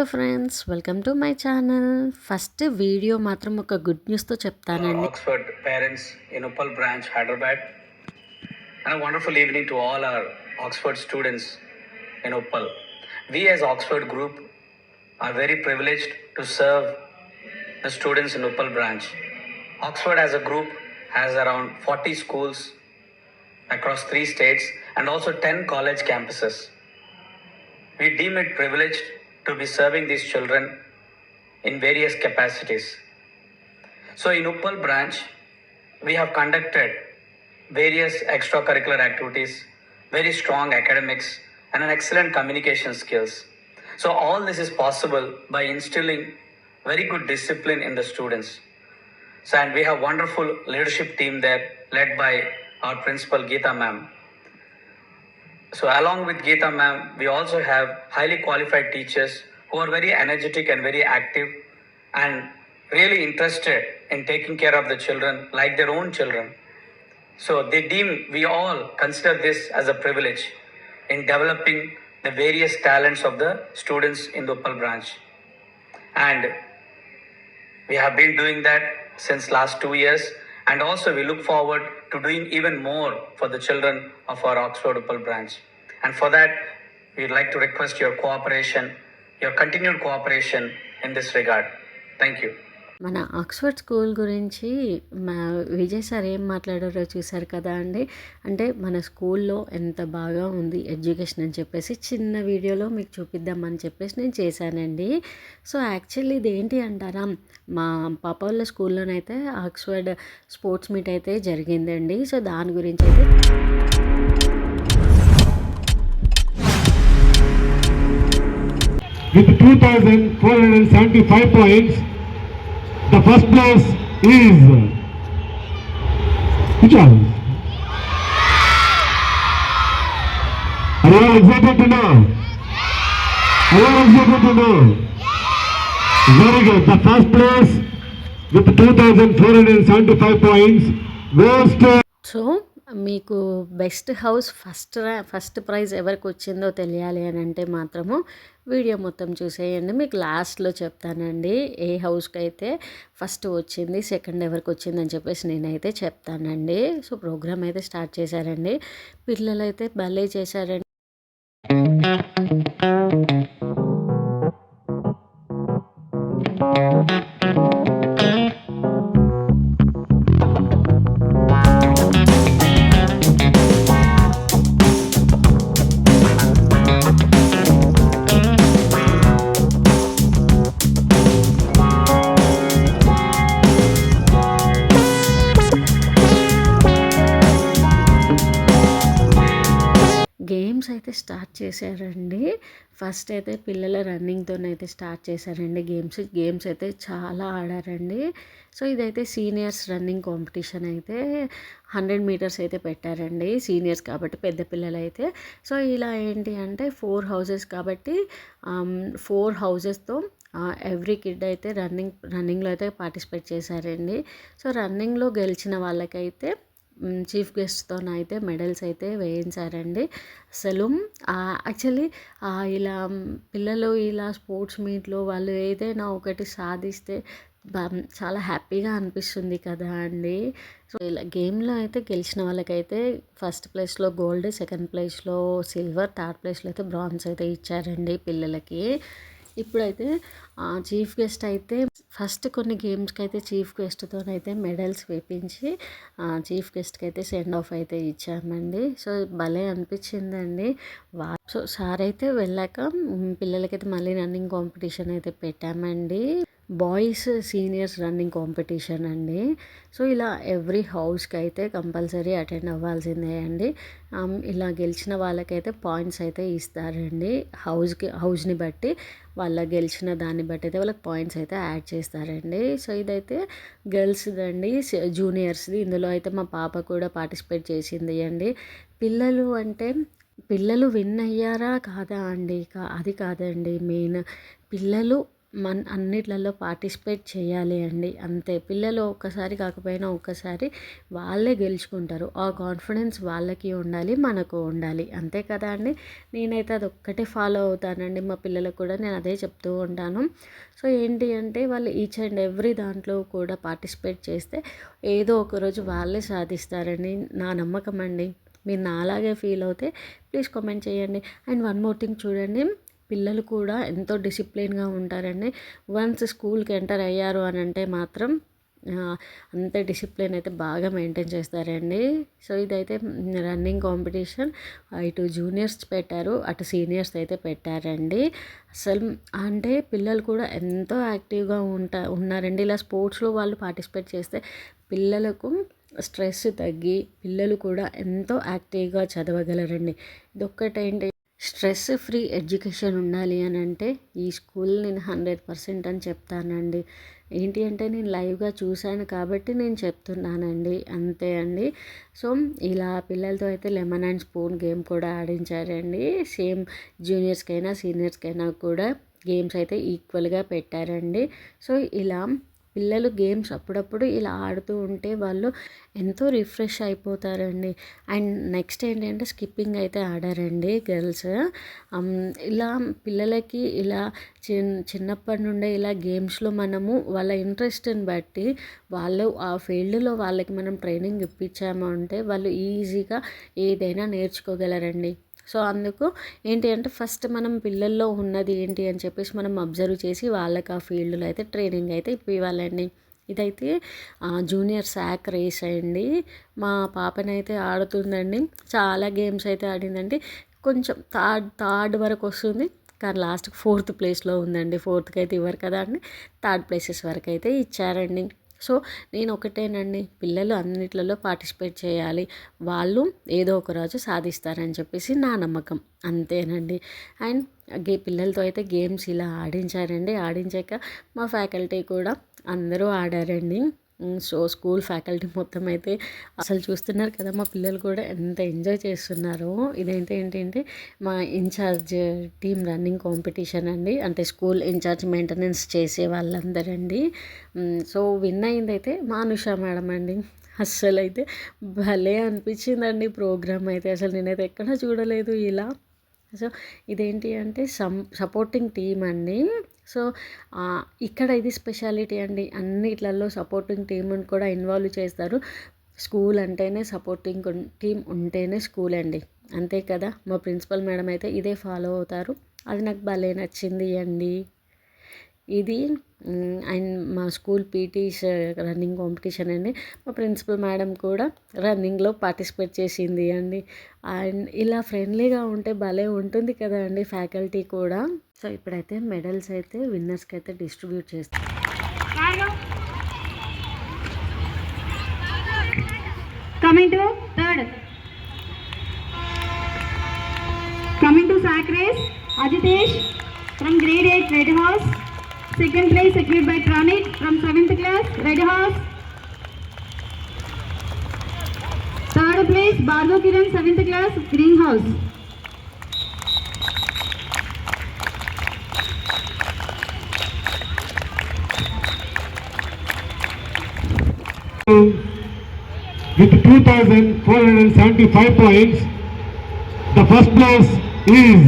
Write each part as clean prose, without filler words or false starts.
Hello friends, welcome to my channel. First video మాత్రం ఒక good న్యూస్తో చెప్తానండి. Oxford parents in Uppal branch, Hyderabad, and a wonderful evening to all our Oxford students in Uppal. We as Oxford Group are very privileged to serve the students in Uppal branch. Oxford as a group has around 40 schools across 3 states and also 10 college campuses. We deem it privileged to be serving these children in various capacities. So in Uppal branch, we have conducted various extracurricular activities, very strong academics, and an excellent communication skills. So all this is possible by instilling very good discipline in the students. So and we have wonderful leadership team there led by our principal Geeta ma'am. So along with Geeta ma'am, we also have highly qualified teachers who are very energetic and very active and really interested in taking care of the children like their own children. So we all consider this as a privilege in developing the various talents of the students in the Uppal branch. And we have been doing that since last 2 years, and also we look forward to doing even more for the children of our Oxford Uppal branch. And for that, we'd like to request your cooperation, your continued cooperation in this regard. Thank you. మన Oxford school గురించి మా Vijay sir ఏం మాట్లాడారో చూసారు కదా అండి. అంటే మన స్కూల్లో ఎంత బాగా ఉంది ఎడ్యుకేషన్ అని చెప్పేసి చిన్న వీడియోలో మీకు చూపిద్దామని చెప్పేసి నేను చేశానండి. సో యాక్చువల్లీ ఇది ఏంటి అంటారా, మా పాప వాళ్ళ స్కూల్లోనైతే ఆక్స్ఫర్డ్ స్పోర్ట్స్ మీట్ అయితే జరిగిందండి. సో దాని గురించి అయితే with 2,475 points. The first place is which one? Are you all excited to know? Are you all excited to know? Very good. The first place with 2,475 points goes to. So మీకు best house first prize ఎవరికి వచ్చిందో తెలియాలి అని అంటే మాత్రము video మొత్తం చూసేయండి. మీకు లాస్ట్లో చెప్తానండి ఏ హౌస్కి అయితే ఫస్ట్ వచ్చింది, సెకండ్ ఎవరికి వచ్చిందని చెప్పేసి నేనైతే చెప్తానండి. సో ప్రోగ్రామ్ అయితే స్టార్ట్ చేశారండి. పిల్లలు అయితే భలే చేశారండి. గేమ్స్ అయితే స్టార్ట్ చేశారండి. ఫస్ట్ అయితే పిల్లల రన్నింగ్తోనైతే స్టార్ట్ చేశారండి. గేమ్స్ అయితే చాలా ఆడారండి. సో ఇదైతే సీనియర్స్ రన్నింగ్ కాంపిటీషన్ అయితే 100 మీటర్స్ అయితే పెట్టారండి. సీనియర్స్ కాబట్టి పెద్ద పిల్లలు అయితే. సో ఇలా ఏంటి అంటే 4 హౌసెస్ కాబట్టి 4 హౌసెస్తో ఎవ్రీ కిడ్ అయితే రన్నింగ్లో అయితే పార్టిసిపేట్ చేశారండి. సో రన్నింగ్లో గెలిచిన వాళ్ళకైతే చీఫ్ గెస్ట్తోనైతే మెడల్స్ అయితే వేయించారండి. అసలు యాక్చువల్లీ ఇలా పిల్లలు ఇలా స్పోర్ట్స్ మీట్లో వాళ్ళు ఏదైనా ఒకటి సాధిస్తే చాలా హ్యాపీగా అనిపిస్తుంది కదా అండి. సో ఇలా గేమ్లో అయితే గెలిచిన వాళ్ళకైతే ఫస్ట్ ప్లేస్లో గోల్డ్, సెకండ్ ప్లేస్లో సిల్వర్, థర్డ్ ప్లేస్లో అయితే బ్రాంజ్ అయితే ఇచ్చారండి పిల్లలకి. ఇప్పుడైతే చీఫ్ గెస్ట్ అయితే ఫస్ట్ కొన్ని గేమ్స్కి అయితే చీఫ్ గెస్ట్తోనైతే మెడల్స్ వేపించి చీఫ్ గెస్ట్కి అయితే సెండ్ ఆఫ్ అయితే ఇచ్చామండి. సో భలే అనిపించిందండి. సో సార్ అయితే వెళ్ళాక పిల్లలకైతే మళ్ళీ రన్నింగ్ కాంపిటీషన్ అయితే పెట్టామండి. బాయ్స్ సీనియర్స్ రన్నింగ్ కాంపిటీషన్ అండి. సో ఇలా ఎవ్రీ హౌస్కి అయితే కంపల్సరీ అటెండ్ అవ్వాల్సిందే అండి. ఇలా గెలిచిన వాళ్ళకైతే పాయింట్స్ అయితే ఇస్తారండి. హౌస్ని బట్టి వాళ్ళ గెలిచిన దాన్ని బట్టి అయితే వాళ్ళకి పాయింట్స్ అయితే యాడ్ చేస్తారండి. సో ఇదైతే గర్ల్స్ది అండి, జూనియర్స్ది. ఇందులో అయితే మా పాప కూడా పార్టిసిపేట్ చేసింది అండి. పిల్లలు అంటే పిల్లలు విన్ అయ్యారా కాదా అండి, అది కాదండి మెయిన్. పిల్లలు అన్నిట్లలో పార్టిసిపేట్ చేయాలి అండి, అంతే. పిల్లలు ఒక్కసారి కాకపోయినా ఒక్కసారి వాళ్ళే గెలుచుకుంటారు. ఆ కాన్ఫిడెన్స్ వాళ్ళకి ఉండాలి, మనకు ఉండాలి, అంతే కదా అండి. నేనైతే అది ఒక్కటే ఫాలో అవుతానండి, మా పిల్లలకు కూడా నేను అదే చెప్తూ ఉంటాను. సో ఏంటి అంటే వాళ్ళు ఈచ్ అండ్ ఎవ్రీ దాంట్లో కూడా పార్టిసిపేట్ చేస్తే ఏదో ఒకరోజు వాళ్ళే సాధిస్తారని నా నమ్మకం అండి. మీరు నాలాగే ఫీల్ అవుతే ప్లీజ్ కామెంట్ చేయండి. అండ్ వన్ మోర్ థింగ్ చూడండి, పిల్లలు కూడా ఎంతో డిసిప్లిన్గా ఉంటారండి. వన్స్ స్కూల్కి ఎంటర్ అయ్యారు అని అంటే మాత్రం అంతే డిసిప్లిన్ అయితే బాగా మెయింటైన్ చేస్తారండి. సో ఇదైతే రన్నింగ్ కాంపిటీషన్ ఇటు జూనియర్స్ పెట్టారు, అటు సీనియర్స్ అయితే పెట్టారండి. అసలు అంటే పిల్లలు కూడా ఎంతో యాక్టివ్గా ఉన్నారండి. ఇలా స్పోర్ట్స్లో వాళ్ళు పార్టిసిపేట్ చేస్తే పిల్లలకు స్ట్రెస్ తగ్గి పిల్లలు కూడా ఎంతో యాక్టివ్గా చదవగలరండి. ఇదొక్కటేంటి, స్ట్రెస్ ఫ్రీ ఎడ్యుకేషన్ ఉండాలి అని అంటే ఈ స్కూల్ నేను 100% అని చెప్తానండి. ఏంటి అంటే నేను లైవ్గా చూశాను కాబట్టి నేను చెప్తున్నానండి, అంతే అండి. సో ఇలా పిల్లలతో అయితే లెమన్ అండ్ స్పూన్ గేమ్ కూడా ఆడించారండి. సేమ్ జూనియర్స్కైనా సీనియర్స్కైనా కూడా గేమ్స్ అయితే ఈక్వల్గా పెట్టారండి. సో ఇలా పిల్లలు గేమ్స్ అప్పుడప్పుడు ఇలా ఆడుతూ ఉంటే వాళ్ళు ఎంతో రిఫ్రెష్ అయిపోతారండి. అండ్ నెక్స్ట్ ఏంటంటే స్కిప్పింగ్ అయితే ఆడారండి గర్ల్స్. ఇలా పిల్లలకి ఇలా చిన్నప్పటి నుండే ఇలా గేమ్స్లో మనము వాళ్ళ ఇంట్రెస్ట్ని బట్టి వాళ్ళు ఆ ఫీల్డ్లో వాళ్ళకి మనం ట్రైనింగ్ ఇప్పించాము అంటే వాళ్ళు ఈజీగా ఏదైనా నేర్చుకోగలరండి. సో అందుకు ఏంటి అంటే ఫస్ట్ మనం పిల్లల్లో ఉన్నది ఏంటి అని చెప్పేసి మనం అబ్జర్వ్ చేసి వాళ్ళకి ఆ ఫీల్డ్లో అయితే ట్రైనింగ్ అయితే ఇవ్వాలండి. ఇదైతే జూనియర్ శాక్ రేస్ అండి. మా పాపనైతే ఆడుతుందండి, చాలా గేమ్స్ అయితే ఆడిందండి. కొంచెం థర్డ్ వరకు వస్తుంది కానీ లాస్ట్కి 4th ప్లేస్లో ఉందండి. 4th అయితే ఇవ్వరు కదా అండి, 3rd ప్లేసెస్ వరకు అయితే ఇచ్చారండి. సో నేను ఒకటేనండి, పిల్లలు అన్నిట్లలో పార్టిసిపేట్ చేయాలి, వాళ్ళు ఏదో ఒక రోజు సాధిస్తారని చెప్పేసి నా నమ్మకం, అంతేనండి. అండ్ పిల్లలతో అయితే గేమ్స్ ఇలా ఆడించారండి. ఆడించాక మా ఫ్యాకల్టీ కూడా అందరూ ఆడారండి. సో స్కూల్ ఫ్యాకల్టీ మొత్తం అయితే అసలు చూస్తున్నారు కదా, మా పిల్లలు కూడా ఎంత ఎంజాయ్ చేస్తున్నారో. ఏంటంటే మా ఇన్ఛార్జ్ టీమ్ రన్నింగ్ కాంపిటీషన్ అండి, అంటే స్కూల్ ఇన్ఛార్జ్ మెయింటెనెన్స్ చేసే వాళ్ళందరండి. సో విన్ అయింది అయితే మా అనుష మేడం అండి. అస్సలు అయితే భలే అనిపించిందండి ప్రోగ్రామ్ అయితే, అసలు నేనైతే ఎక్కడా చూడలేదు ఇలా. సో ఇదేంటి అంటే సపోర్టింగ్ టీమ్ అండి. సో ఇక్కడ ఇది స్పెషాలిటీ అండి, అన్నిట్లలో సపోర్టింగ్ టీమ్ని కూడా ఇన్వాల్వ్ చేస్తారు. స్కూల్ అంటేనే సపోర్టింగ్ టీం ఉంటేనే స్కూల్ అండి, అంతే కదా. మా ప్రిన్సిపల్ మేడం అయితే ఇదే ఫాలో అవుతారు, అది నాకు భలే నచ్చింది అండి. ఇది అండ్ మా స్కూల్ పీటీస్ రన్నింగ్ కాంపిటీషన్ అండి. మా ప్రిన్సిపల్ మేడం కూడా రన్నింగ్లో పార్టిసిపేట్ చేసింది అండి. అండ్ ఇలా ఫ్రెండ్లీగా ఉంటే భలే ఉంటుంది కదా అండి ఫ్యాకల్టీ కూడా. సో ఇప్పుడైతే మెడల్స్ అయితే విన్నర్స్కి అయితే డిస్ట్రిబ్యూట్ చేస్తాం. Coming to third. Coming to sack race, Ajitesh from grade 8 Red House. Second place secured by Pranit from 7th class Red House. Third place Bhargav Kiran 7th class Green House. With 2,475 points, the first place is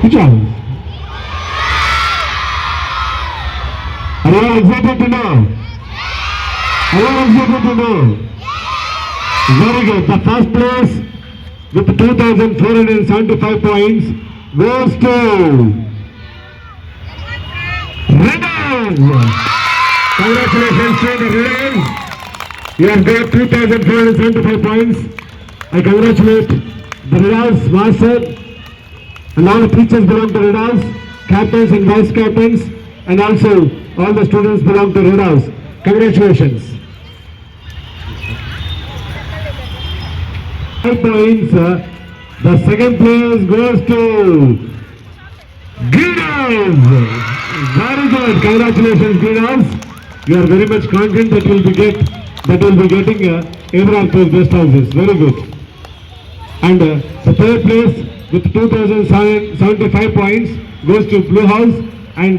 which one? Are you all excited to know? Are you all excited to know? Very good. The first place with 2,475 points goes to Red. Congratulations to the Red. You have got 2,475 points. I congratulate the Red master and all the teachers belong to Red House, captains and vice captains, and also all the students belong to Red House. Congratulations. 5 points. The second place goes to Green House. Very good. Congratulations, Green House. You are very much confident that you will be getting either of those best houses. Very good. And the third place with 2,075 points goes to Blue House, and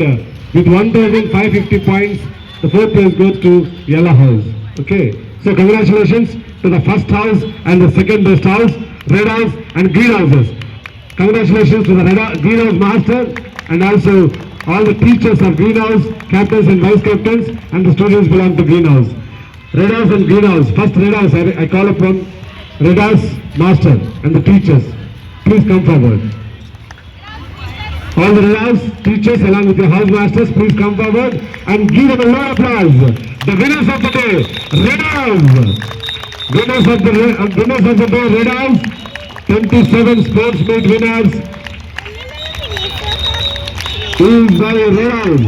with 1,550 points, the fourth place goes to Yellow House. Okay, so congratulations to the first house and the second best house, Red House and Green Houses. Congratulations to the Green House Master and also all the teachers of Green House, captains and vice captains, and the students belong to Green House. Red House and Green House. First Red House, I call upon Red House Master and the teachers. Please come forward. All the Red House teachers along with the house masters, please come forward and give them a lot of applause. The winners of the day, Red House. Winners of the day, Red House. 27 sports meet winners is by Red House.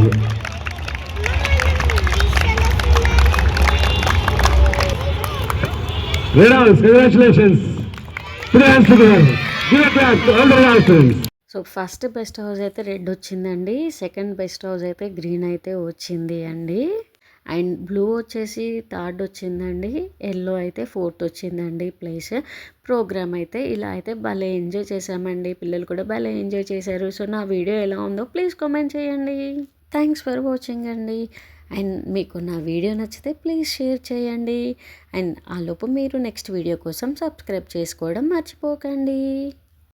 Red House, congratulations. Three hands together. Give a clap to all the Red House students. So first best house అయితే red వచ్చిందండి, second best house అయితే green అయితే వచ్చింది అండి, and blue వచ్చేసి third వచ్చిందండి, yellow అయితే fourth వచ్చిందండి ప్లేస్. ప్రోగ్రామ్ అయితే ఇలా అయితే భలే ఎంజాయ్ చేసామండి, పిల్లలు కూడా భలే ఎంజాయ్ చేశారు. సో నా వీడియో ఎలా ఉందో ప్లీజ్ కామెంట్ చేయండి. థ్యాంక్స్ ఫర్ వాచింగ్ అండి. అండ్ మీకు నా వీడియో నచ్చితే ప్లీజ్ షేర్ చేయండి, అండ్ ఆలోపు మీరు నెక్స్ట్ వీడియో కోసం సబ్స్క్రైబ్ చేసుకోవడం మర్చిపోకండి.